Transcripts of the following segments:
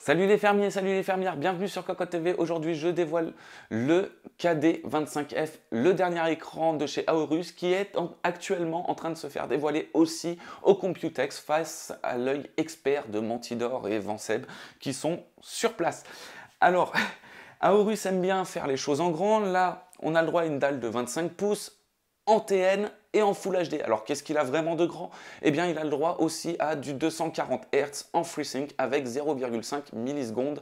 Salut les fermiers, salut les fermières, bienvenue sur Cocotte TV. Aujourd'hui, je dévoile le KD25F, le dernier écran de chez Aorus qui est actuellement en train de se faire dévoiler aussi au Computex face à l'œil expert de Mentidor et Vanseb qui sont sur place. Alors, Aorus aime bien faire les choses en grand. Là, on a le droit à une dalle de 25 pouces en TN et en Full HD. Alors qu'est-ce qu'il a vraiment de grand? Eh bien il a le droit aussi à du 240 Hz en FreeSync avec 0,5 millisecondes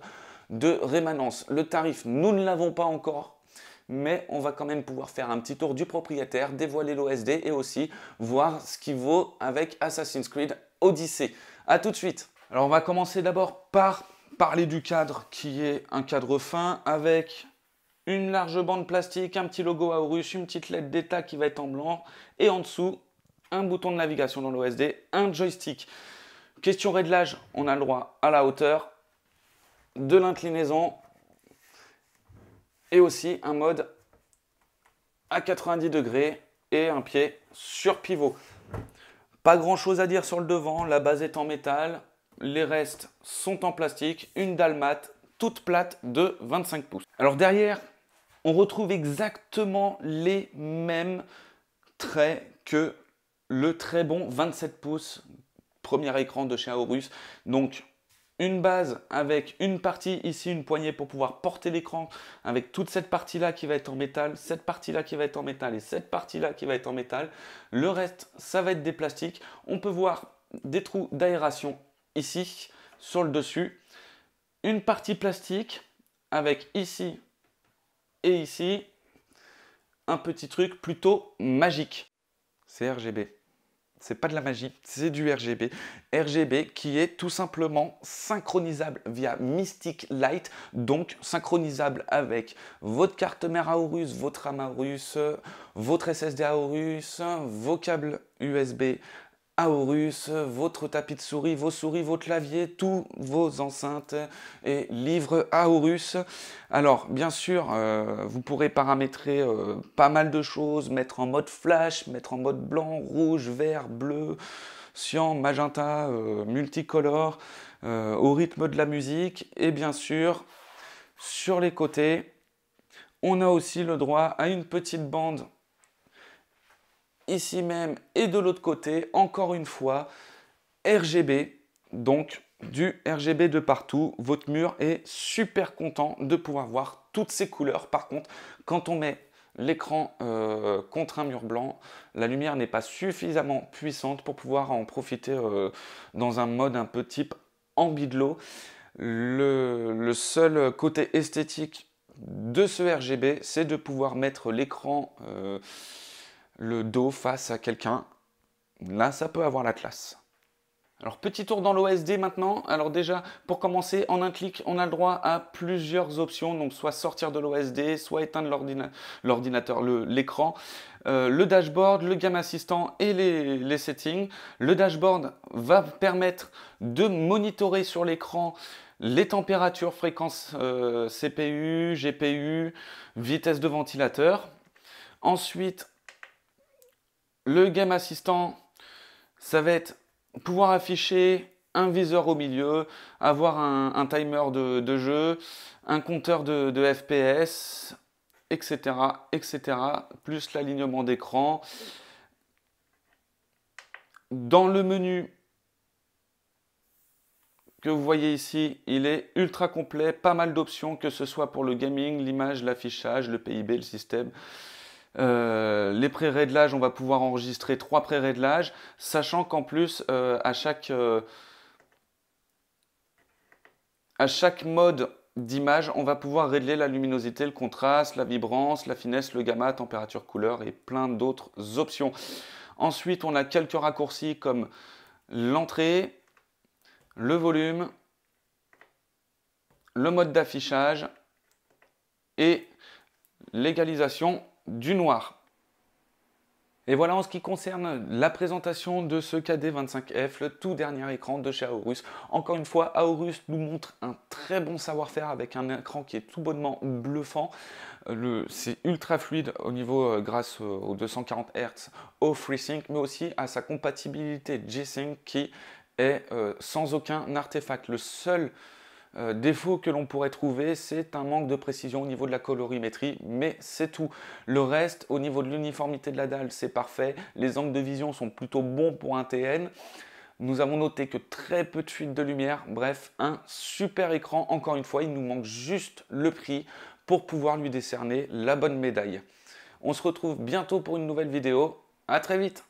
de rémanence. Le tarif, nous ne l'avons pas encore, mais on va quand même pouvoir faire un petit tour du propriétaire, dévoiler l'OSD et aussi voir ce qu'il vaut avec Assassin's Creed Odyssey. A tout de suite. Alors on va commencer d'abord par parler du cadre qui est un cadre fin avec une large bande plastique, un petit logo Aorus, une petite LED d'état qui va être en blanc, et en dessous, un bouton de navigation dans l'OSD, un joystick. Question réglage, on a le droit à la hauteur, de l'inclinaison, et aussi un mode à 90 degrés et un pied sur pivot. Pas grand chose à dire sur le devant, la base est en métal, les restes sont en plastique, une dalle mate, toute plate de 25 pouces. Alors derrière, on retrouve exactement les mêmes traits que le très bon 27 pouces, premier écran de chez Aorus. Donc, une base avec une partie ici, une poignée pour pouvoir porter l'écran, avec toute cette partie-là qui va être en métal, cette partie-là qui va être en métal et cette partie-là qui va être en métal. Le reste, ça va être des plastiques. On peut voir des trous d'aération ici, sur le dessus. Une partie plastique avec ici et ici, un petit truc plutôt magique. C'est RGB. C'est pas de la magie, c'est du RGB. RGB qui est tout simplement synchronisable via Mystic Light, donc synchronisable avec votre carte mère Aorus, votre RAM Aorus, votre SSD Aorus, vos câbles USB Aorus, votre tapis de souris, vos claviers, tous vos enceintes et livres Aorus. Alors, bien sûr, vous pourrez paramétrer pas mal de choses, mettre en mode flash, mettre en mode blanc, rouge, vert, bleu, cyan, magenta, multicolore, au rythme de la musique. Et bien sûr, sur les côtés, on a aussi le droit à une petite bande ici même et de l'autre côté, encore une fois, RGB, donc du RGB de partout. Votre mur est super content de pouvoir voir toutes ces couleurs. Par contre, quand on met l'écran contre un mur blanc, la lumière n'est pas suffisamment puissante pour pouvoir en profiter dans un mode un peu type ambi-glow. Le seul côté esthétique de ce RGB, c'est de pouvoir mettre l'écran le dos face à quelqu'un. Là, ça peut avoir la classe. Alors, petit tour dans l'OSD maintenant. Alors déjà, pour commencer, en un clic, on a le droit à plusieurs options. Donc, soit sortir de l'OSD, soit éteindre l'ordinateur, l'écran, le dashboard, le Game Assistant et les settings. Le dashboard va permettre de monitorer sur l'écran les températures, fréquences CPU, GPU, vitesse de ventilateur. Ensuite, le Game Assistant, ça va être pouvoir afficher un viseur au milieu, avoir un timer de jeu, un compteur de FPS, etc., etc., plus l'alignement d'écran. Dans le menu que vous voyez ici, il est ultra complet, pas mal d'options, que ce soit pour le gaming, l'image, l'affichage, le PIB, le système. Les pré-réglages, on va pouvoir enregistrer 3 pré-réglages, sachant qu'en plus, à chaque mode d'image, on va pouvoir régler la luminosité, le contraste, la vibrance, la finesse, le gamma, température, couleur et plein d'autres options. Ensuite, on a quelques raccourcis comme l'entrée, le volume, le mode d'affichage et l'égalisation du noir. Et voilà en ce qui concerne la présentation de ce KD25F, le tout dernier écran de chez Aorus. Encore une fois, Aorus nous montre un très bon savoir-faire avec un écran qui est tout bonnement bluffant. C'est ultra fluide au niveau grâce aux 240 Hz, au FreeSync, mais aussi à sa compatibilité G-Sync qui est sans aucun artefact. Le seul Défaut que l'on pourrait trouver, c'est un manque de précision au niveau de la colorimétrie, mais c'est tout. Le reste, au niveau de l'uniformité de la dalle, c'est parfait. Les angles de vision sont plutôt bons pour un TN. Nous avons noté que très peu de fuite de lumière. Bref, un super écran. Encore une fois, il nous manque juste le prix pour pouvoir lui décerner la bonne médaille. On se retrouve bientôt pour une nouvelle vidéo. À très vite!